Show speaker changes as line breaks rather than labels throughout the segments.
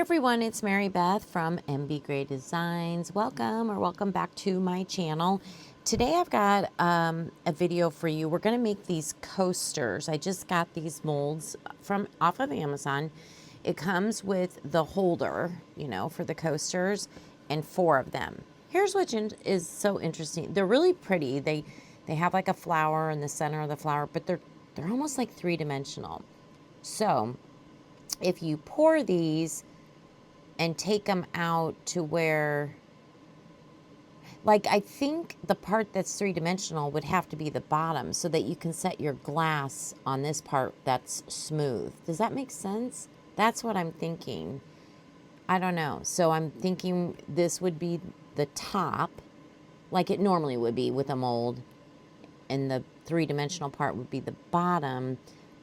everyone, it's Mary Beth from MBGray Designs. Welcome back to my channel. Today I've got a video for you. We're going to make these coasters. I just got these molds from off of Amazon. It comes with the holder, you know, for the coasters, and 4 of them. Here's what is so interesting. They're really pretty. They have like a flower in the center of the flower, but they're almost like 3-dimensional. So if you pour these and take them out to where, like, I think the part that's 3-dimensional would have to be the bottom so that you can set your glass on this part that's smooth. Does that make sense? That's what I'm thinking. I don't know. So I'm thinking this would be the top, like it normally would be with a mold, and the 3-dimensional part would be the bottom.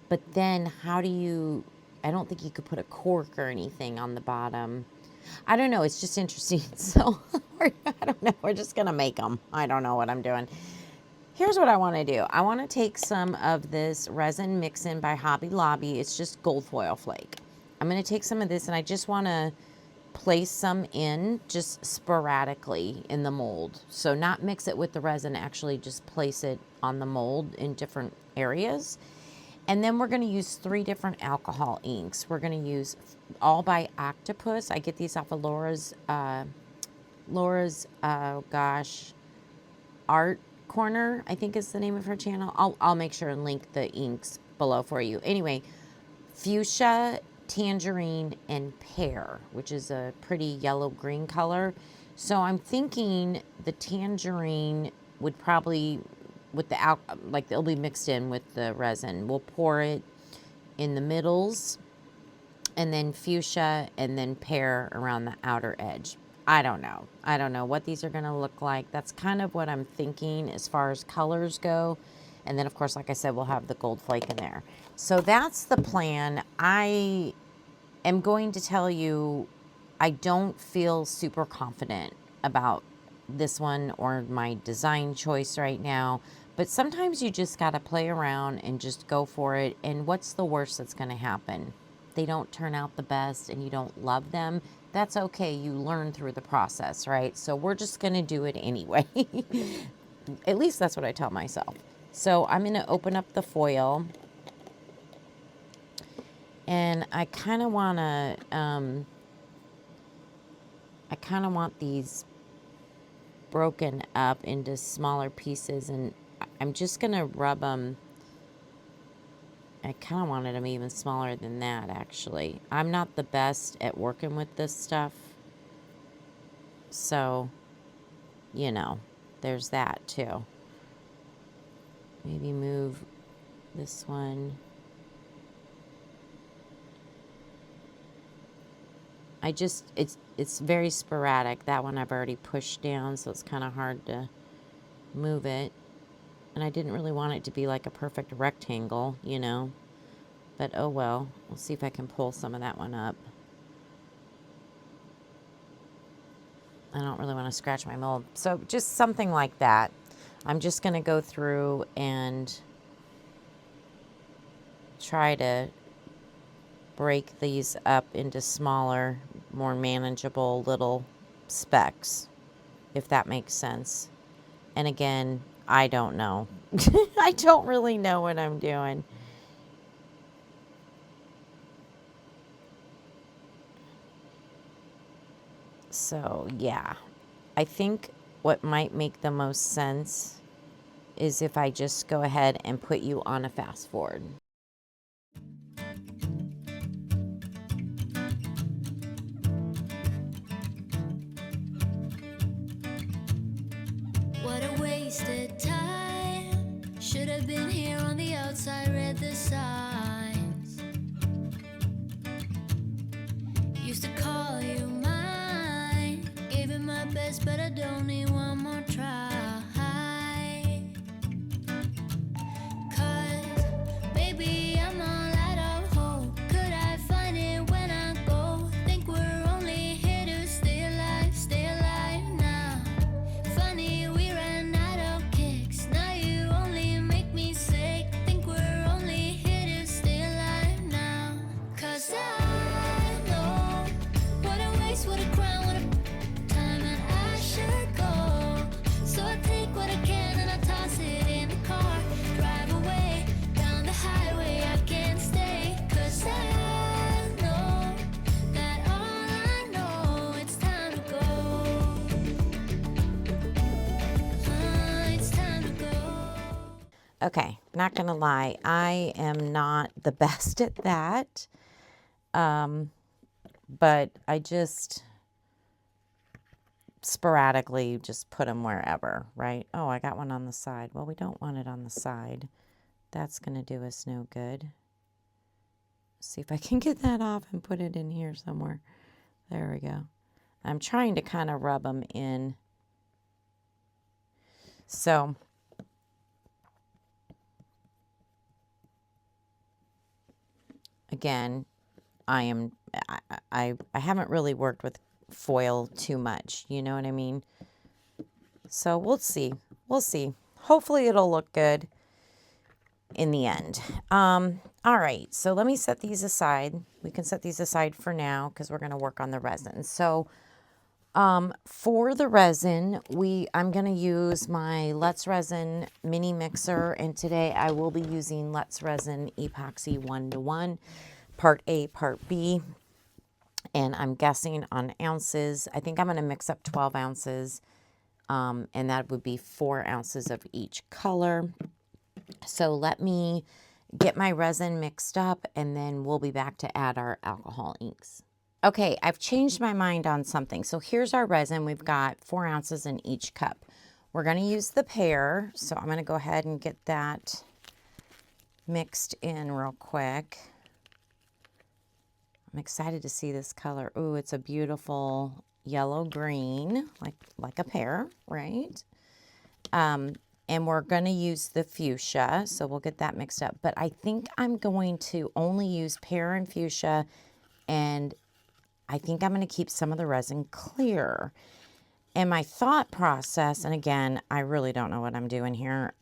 But then how do you, I don't think you could put a cork or anything on the bottom. I don't know. It's just interesting. So I don't know. We're just going to make them. I don't know what I'm doing. Here's what I want to do. I want to take some of this resin mix-in by Hobby Lobby. It's just gold foil flake. I'm going to take some of this and I just want to place some in just sporadically in the mold. So not mix it with the resin, actually just place it on the mold in different areas. And then we're going to use 3 different alcohol inks. We're going to use All by Octopus. I get these off of Laura's Art Corner, I think is the name of her channel. I'll make sure and link the inks below for you. Anyway, fuchsia, tangerine, and pear, which is a pretty yellow-green color. So I'm thinking the tangerine would probably, with the like it'll be mixed in with the resin. We'll pour it in the middles, and then fuchsia, and then pear around the outer edge. I don't know. I don't know what these are going to look like. That's kind of what I'm thinking as far as colors go. And then, of course, like I said, we'll have the gold flake in there. So that's the plan. I am going to tell you, I don't feel super confident about this one or my design choice right now. But sometimes you just got to play around and just go for it. And what's the worst that's going to happen? They don't turn out the best and you don't love them. That's okay. You learn through the process, right? So we're just going to do it anyway. At least that's what I tell myself. So I'm going to open up the foil. And I kind of want these broken up into smaller pieces, and I'm just going to rub them. I kind of wanted them even smaller than that, actually. I'm not the best at working with this stuff. So, you know, there's that too. Maybe move this one. It's very sporadic. That one I've already pushed down, so it's kind of hard to move it. And I didn't really want it to be like a perfect rectangle, you know. But oh well. We'll see if I can pull some of that one up. I don't really want to scratch my mold. So just something like that. I'm just going to go through and try to break these up into smaller, more manageable little specks, if that makes sense. And again, I don't know. I don't really know what I'm doing. So, yeah. I think what might make the most sense is if I just go ahead and put you on a fast forward.
What a wasted time. Should have been here on the outside, read the signs. Used to call you mine. Gave it my best, but I don't need one more try. 'Cause baby,
Okay, not gonna lie, I am not the best at that. But I just sporadically just put them wherever, right? Oh, I got one on the side. Well, we don't want it on the side. That's gonna do us no good. See if I can get that off and put it in here somewhere. There we go. I'm trying to kind of rub them in. So again, I haven't really worked with foil too much, you know what I mean? So we'll see. We'll see. Hopefully it'll look good in the end. All right, so let me set these aside. We can set these aside for now because we're going to work on the resin. So for the resin, I'm going to use my Let's Resin mini mixer, and today I will be using Let's Resin Epoxy 1:1, part A, part B, and I'm guessing on ounces. I think I'm going to mix up 12 ounces, and that would be 4 ounces of each color. So let me get my resin mixed up, and then we'll be back to add our alcohol inks. Okay, I've changed my mind on something. So here's our resin. We've got 4 ounces in each cup. We're going to use the pear, so I'm going to go ahead and get that mixed in real quick. I'm excited to see this color. Ooh, it's a beautiful yellow green, like a pear, right? And we're going to use the fuchsia, so we'll get that mixed up. But I think I'm going to only use pear and fuchsia, and I think I'm going to keep some of the resin clear. And my thought process, and again, I really don't know what I'm doing here.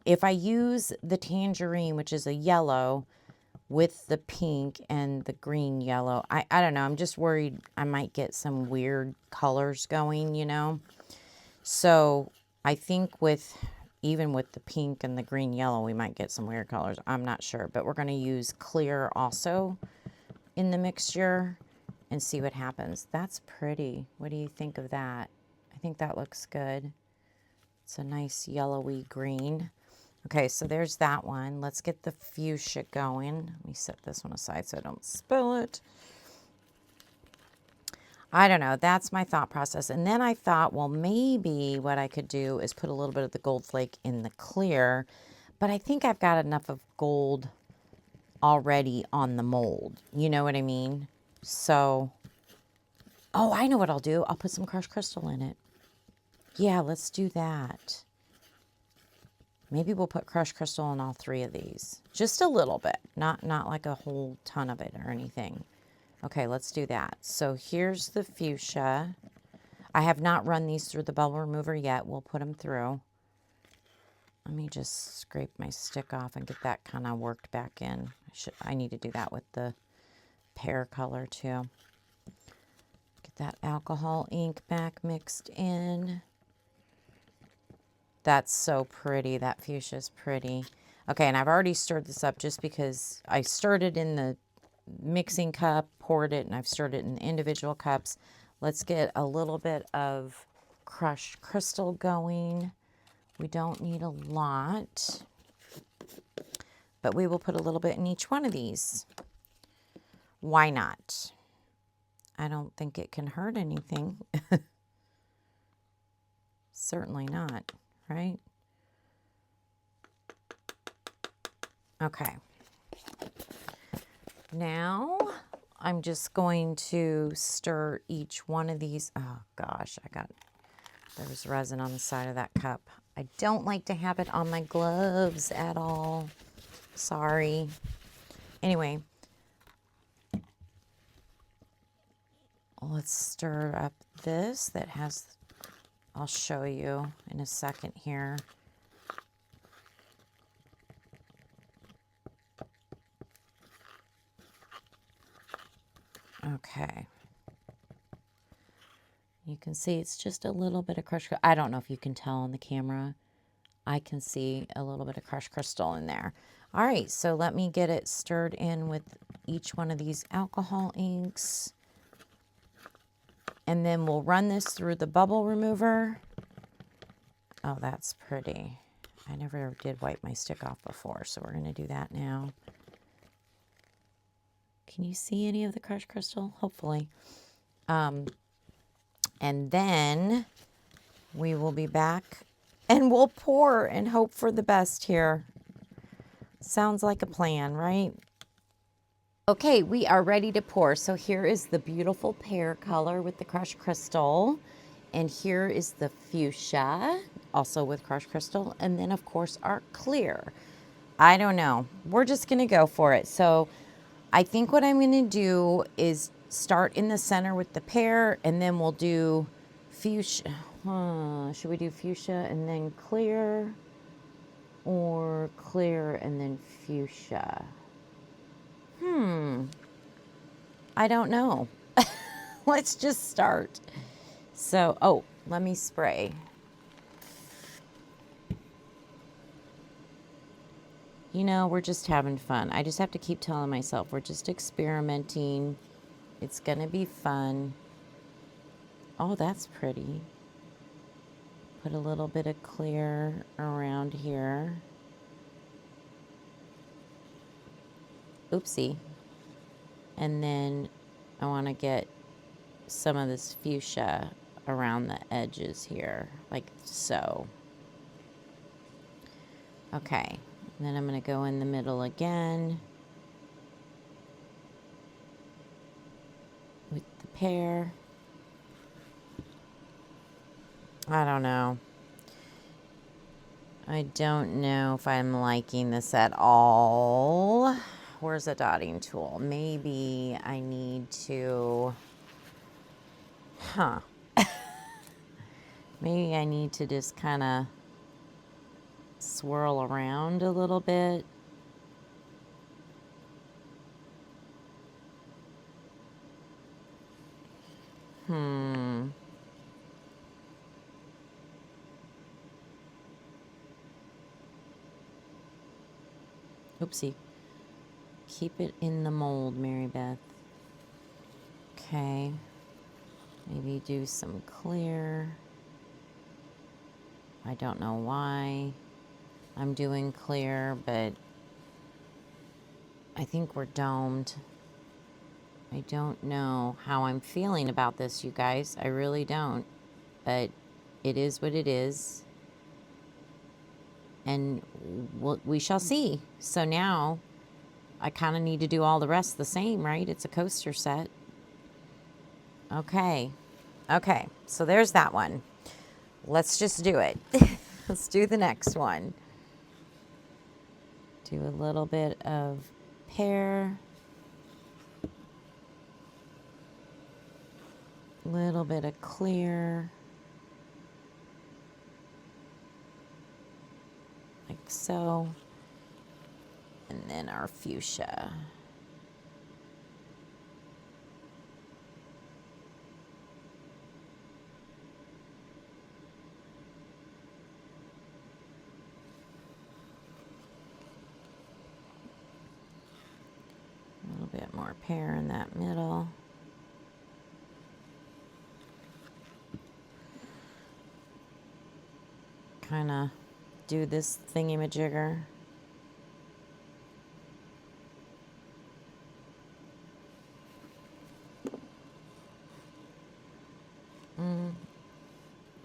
If I use the tangerine, which is a yellow, with the pink and the green yellow, I don't know. I'm just worried I might get some weird colors going, you know. So I think even with the pink and the green yellow, we might get some weird colors. I'm not sure, but we're going to use clear also in the mixture and see what happens. That's pretty. What do you think of that? I think that looks good. It's a nice yellowy green. Okay, so there's that one. Let's get the fuchsia going. Let me set this one aside so I don't spill it. I don't know. That's my thought process. And then I thought, well, maybe what I could do is put a little bit of the gold flake in the clear. But I think I've got enough of gold already on the mold. You know what I mean? So, oh, I know what I'll do. I'll put some crushed crystal in it. Yeah, let's do that. Maybe we'll put crushed crystal in all 3 of these. Just a little bit. Not like a whole ton of it or anything. Okay, let's do that. So here's the fuchsia. I have not run these through the bubble remover yet. We'll put them through. Let me just scrape my stick off and get that kind of worked back in. I need to do that with the pear color too. Get that alcohol ink back mixed in. That's so pretty. That fuchsia is pretty. Okay, and I've already stirred this up just because I stirred it in the mixing cup, poured it, and I've stirred it in individual cups. Let's get a little bit of crushed crystal going. We don't need a lot, but we will put a little bit in each one of these. Why not? I don't think it can hurt anything. Certainly not, right? Okay. Now I'm just going to stir each one of these. Oh gosh, there's resin on the side of that cup. I don't like to have it on my gloves at all. Sorry. Anyway, let's stir up this that has, I'll show you in a second here. Okay. You can see it's just a little bit of crushed. I don't know if you can tell on the camera. I can see a little bit of crushed crystal in there. All right, so let me get it stirred in with each one of these alcohol inks. And then we'll run this through the bubble remover. Oh, that's pretty. I never did wipe my stick off before, so we're going to do that now. Can you see any of the crushed crystal? Hopefully. And then we will be back and we'll pour and hope for the best here. Sounds like a plan, right? Okay, we are ready to pour. So here is the beautiful pear color with the crushed crystal. And here is the fuchsia, also with crushed crystal. And then, of course, our clear. I don't know. We're just going to go for it. So I think what I'm going to do is start in the center with the pear, and then we'll do fuchsia. Should we do fuchsia and then clear, or clear and then fuchsia? I don't know. Let's just start. So, oh, let me spray. You know, we're just having fun. I just have to keep telling myself we're just experimenting. It's going to be fun. Oh, that's pretty. Put a little bit of clear around here. Oopsie. And then I want to get some of this fuchsia around the edges here, like so. Okay. And then I'm going to go in the middle again with the pear. I don't know. I don't know if I'm liking this at all. Where's the dotting tool? Maybe I need to, maybe I need to just kind of swirl around a little bit. Oopsie. Keep it in the mold, MARYBETH. Okay. Maybe do some clear. I don't know why I'm doing clear, but I think we're domed. I don't know how I'm feeling about this, you guys. I really don't. But it is what it is. And we shall see. So now I kind of need to do all the rest the same, right? It's a coaster set. Okay. Okay. So there's that one. Let's just do it. Let's do the next one. Do a little bit of pear. A little bit of clear. Like so. And then our fuchsia. A little bit more pear in that middle. Kind of do this thingy-majigger.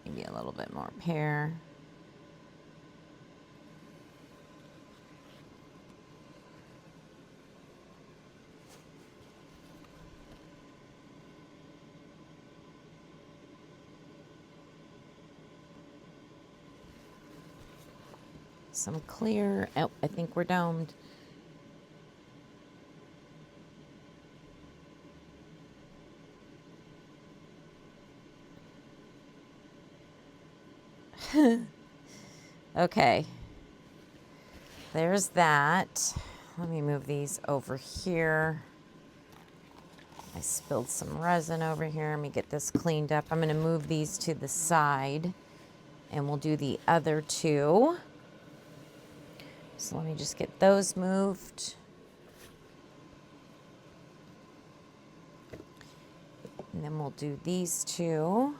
Maybe a little bit more pear. Some clear. Oh, I think we're domed. Okay. There's that. Let me move these over here. I spilled some resin over here. Let me get this cleaned up. I'm going to move these to the side, and we'll do the other two. So let me just get those moved. And then we'll do these two.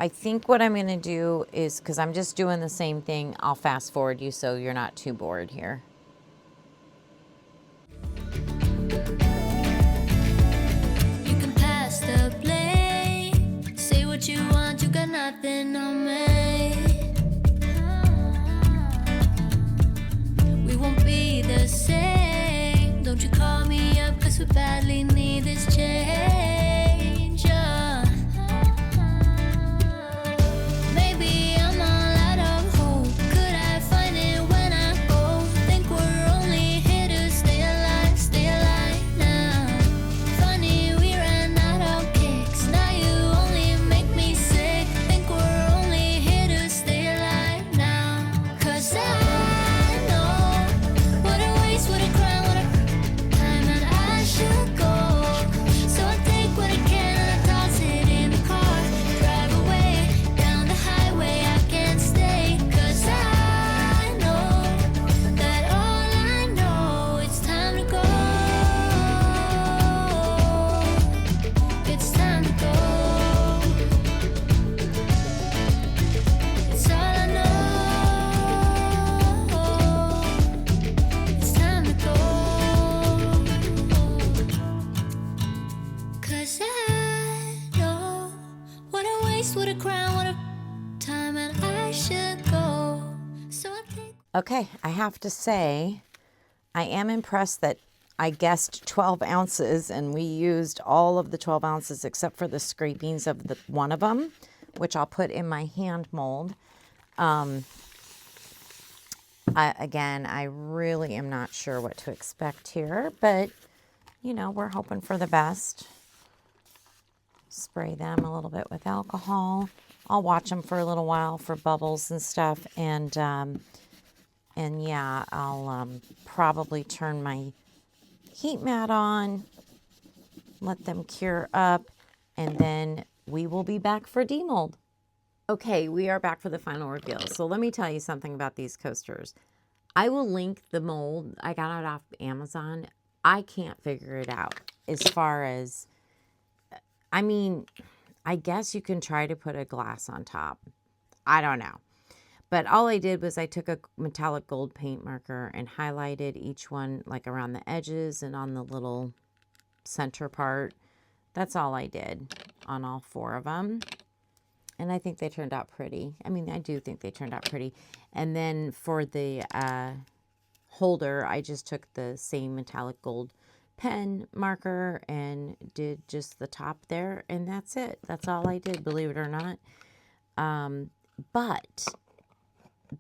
I think what I'm gonna do is, because I'm just doing the same thing, I'll fast forward you so you're not too bored here.
You can pass the blame. Say what you want, you got nothing on me. We won't be the same. Don't you call me up, cause we badly need this change. Maybe I'm all out of hope. Could I find it when I go? Think we're only here to stay alive now. Funny, we ran out of kicks. Now you only make me sick. Think we're only here to stay alive now. Cause I know what a waste, what a crime, what a time that I should go. So I take what I can and I toss it in the car. Drive away down the highway, I can't stay. Cause I know that all I know, it's time to go. It's time to go. It's all I know. It's time to go. Cause I know what a waste, what a crime, what a time, and I should go. So I think.
Okay, I have to say, I am impressed that I guessed 12 ounces and we used all of the 12 ounces except for the scrapings of the one of them, which I'll put in my hand mold. Again, I really am not sure what to expect here, but you know, we're hoping for the best. Spray them a little bit with alcohol. I'll watch them for a little while for bubbles and stuff, and yeah, I'll probably turn my heat mat on, let them cure up, and then we will be back for demold. Okay, we are back for the final reveal. So let me tell you something about these coasters. I will link the mold. I got it off Amazon. I can't figure it out as far as, I mean, I guess you can try to put a glass on top. I don't know. But all I did was I took a metallic gold paint marker and highlighted each one like around the edges and on the little center part. That's all I did on all 4 of them. And I think they turned out pretty. I mean, I do think they turned out pretty. And then for the holder, I just took the same metallic gold pen marker and did just the top there. And that's it. That's all I did, believe it or not. But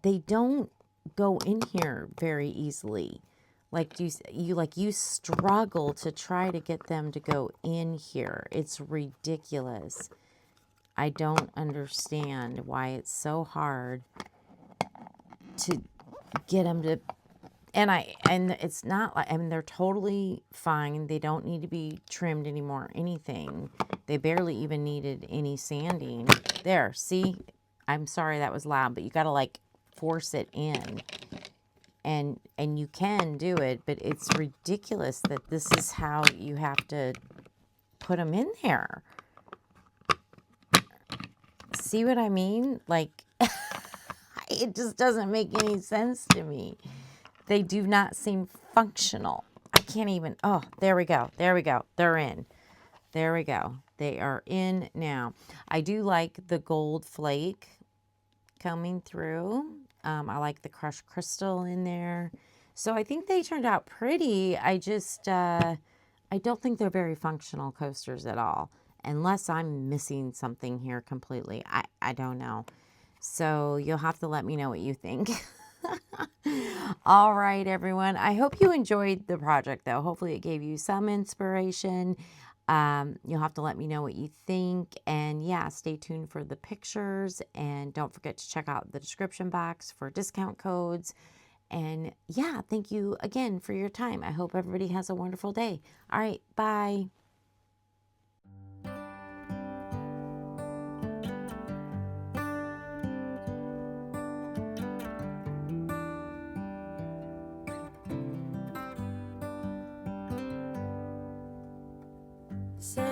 they don't go in here very easily. Like you struggle to try to get them to go in here. It's ridiculous. I don't understand why it's so hard to get them to, and it's not like, I mean, they're totally fine. They don't need to be trimmed anymore, anything. They barely even needed any sanding. There, see? I'm sorry that was loud, but you got to like force it in. And you can do it, but it's ridiculous that this is how you have to put them in there. See what I mean? Like, it just doesn't make any sense to me. They do not seem functional. I can't even, oh, there we go. There we go. They're in. There we go. They are in now. I do like the gold flake coming through. I like the crushed crystal in there. So I think they turned out pretty. I just, I don't think they're very functional coasters at all. Unless I'm missing something here completely. I don't know. So you'll have to let me know what you think. All right, everyone. I hope you enjoyed the project, though. Hopefully it gave you some inspiration. You'll have to let me know what you think. And yeah, stay tuned for the pictures. And don't forget to check out the description box for discount codes. And yeah, thank you again for your time. I hope everybody has a wonderful day. All right, bye. Say